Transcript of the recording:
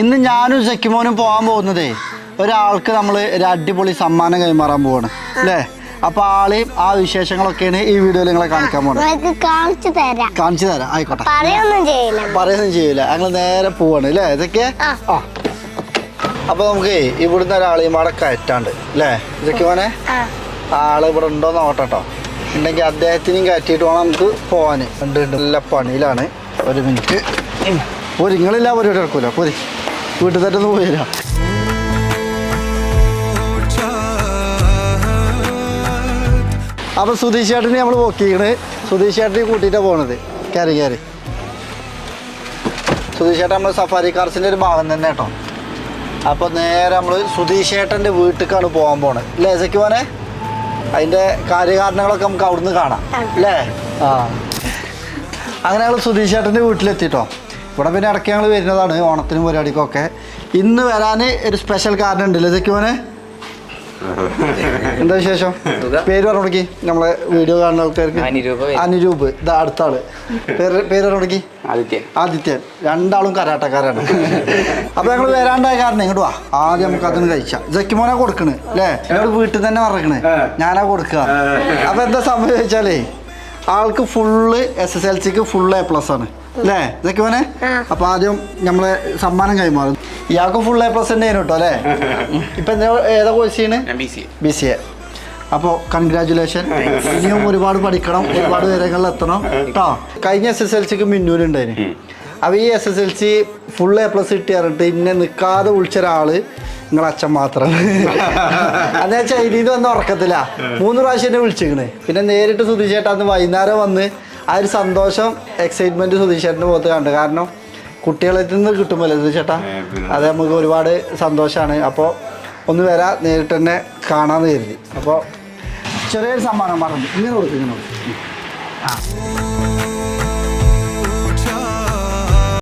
ഇന്ന് ഞാനും സക്കിമോനും പോകാൻ പോകുന്നതേ ഒരാൾക്ക് നമ്മൾ ഒരു അടിപൊളി സമ്മാനം കൈമാറാൻ പോവാണ് അല്ലേ? അപ്പൊ ആളെയും ആ വിശേഷങ്ങളൊക്കെയാണ് ഈ വീഡിയോയിൽ നിങ്ങളെ കാണിക്കാൻ പോകുന്നത്. കാണിച്ചു തരാം, ആയിക്കോട്ടെ. പറയുകയൊന്നും ചെയ്യൂല, ഞങ്ങൾ നേരെ പോവാണ് അല്ലേ? ഇതൊക്കെ അപ്പൊ നമുക്ക് ഇവിടുന്ന് ഒരാളെയും അവിടെ കയറ്റാണ്ട് അല്ലേ സക്കിമോനെ? ആള് ഇവിടെ ഉണ്ടോ നോട്ടോ, ഉണ്ടെങ്കിൽ അദ്ദേഹത്തിനെയും കയറ്റിയിട്ട് വേണം നമുക്ക് പോവാന്. ഉണ്ട് നല്ല പണിയിലാണ്. ഒരു മിനിറ്റ്, പോരി, നിങ്ങളില്ല പരിപാടി നടക്കൂല, പോരി, വീട്ടിൽ തന്നെ ഒന്ന് പോയി തരാം. അപ്പൊ സുധീഷ് ചേട്ടന് നമ്മൾ നോക്കിക്കണ്, സുധീഷ് ചേട്ടനെ കൂട്ടിയിട്ടാണ് പോണത്. കയറി കയറി. സുധീഷ് ചേട്ടൻ നമ്മൾ സഫാരി കാർസിന്റെ ഒരു ഭാഗം തന്നെ കേട്ടോ. അപ്പൊ നേരെ നമ്മൾ സുധീഷ് ചേട്ടന്റെ വീട്ടിലേക്കാണ് പോകാൻ പോണത് അല്ലേ സക്കിമോനെ? അതിന്റെ കാര്യകാരണങ്ങളൊക്കെ നമുക്ക് അവിടുന്ന് കാണാം അല്ലേ? അങ്ങനെ ഞങ്ങൾ സുധീഷ് ചേട്ടൻ്റെ വീട്ടിലെത്തിട്ടോ. ഇവിടെ പിന്നെ ഇടയ്ക്ക് ഞങ്ങൾ വരുന്നതാണ് ഓണത്തിനും പരിപാടിക്കൊക്കെ. ഇന്ന് വരാൻ ഒരു സ്പെഷ്യൽ കാരണം ഉണ്ടല്ലേ സക്കിമോനെ? എന്താ വിശേഷം? പേര് പറഞ്ഞോടക്കി നമ്മളെ വീഡിയോ കാണുന്ന ആൾക്കാർക്ക്. അനുരൂപ്, ഇതാ അടുത്ത ആള്. പേര് പറഞ്ഞോടക്കി. ആദിത്യൻ. രണ്ടാളും കരാട്ടക്കാരാണ്. അപ്പൊ ഞങ്ങൾ വരാണ്ടായ കാരണം ഇങ്ങോട്ട് വാ, ആദ്യം നമുക്ക് അതിന് കഴിച്ചാ. സക്കിമോനാ കൊടുക്കണ് അല്ലേ? എന്നോട് വീട്ടിൽ തന്നെ പറഞ്ഞേ ഞാനാ കൊടുക്കുക. അപ്പൊ എന്താ സംഭവിച്ചാലേ ആൾക്ക് ഫുള്ള് SSLCക്ക് ഫുൾ A+ ആണ് അല്ലേ സക്കിമോനെ? അപ്പൊ ആദ്യം നമ്മളെ സമ്മാനം കൈമാറും. ഇയാൾക്ക് ഫുൾ A+ തന്നെ കേട്ടോ അല്ലേ? ഇപ്പൊ എന്താ ഏതാ കോഴ്സ് ചെയ്യണ്? BCA. അപ്പോൾ കൺഗ്രാജുലേഷൻ. ഇനിയും ഒരുപാട് പഠിക്കണം, ഒരുപാട് കാര്യങ്ങളിൽ എത്തണം കേട്ടോ. കഴിഞ്ഞ SSLCക്ക് മിന്നൂരുണ്ടായിരുന്നു. അപ്പോൾ ഈ SSLC ഫുൾ A+ കിട്ടിയാറിട്ട് ഇന്നെ നിൽക്കാതെ വിളിച്ചൊരാള് നിങ്ങളെ അച്ഛൻ മാത്രമാണ്. അതെ, ചൈനയിൽ നിന്ന് വന്ന് ഉറക്കത്തില്ല 3 പ്രാവശ്യം എന്നെ വിളിച്ചിരിക്കണേ. പിന്നെ നേരിട്ട് സുധീഷ് ചേട്ടാ അന്ന് വൈകുന്നേരം വന്ന് ആ ഒരു സന്തോഷം, എക്സൈറ്റ്മെന്റ് സുധീഷ് ചേട്ടൻ്റെ മുഖത്ത് കണ്ട്. കാരണം കുട്ടികളെ നിന്ന് കിട്ടുമ്പോൾ സുധീഷ് ചേട്ടാ, അത് നമുക്ക് ഒരുപാട് സന്തോഷമാണ്. അപ്പോൾ ഒന്ന് വരാം, നേരിട്ട് തന്നെ കാണാമെന്ന് കരുതി. അപ്പോൾ ചെറിയൊരു സമ്മാനം പറഞ്ഞു ഇങ്ങനെ കൊടുക്കും, ഇങ്ങനെ കൊടുക്കും.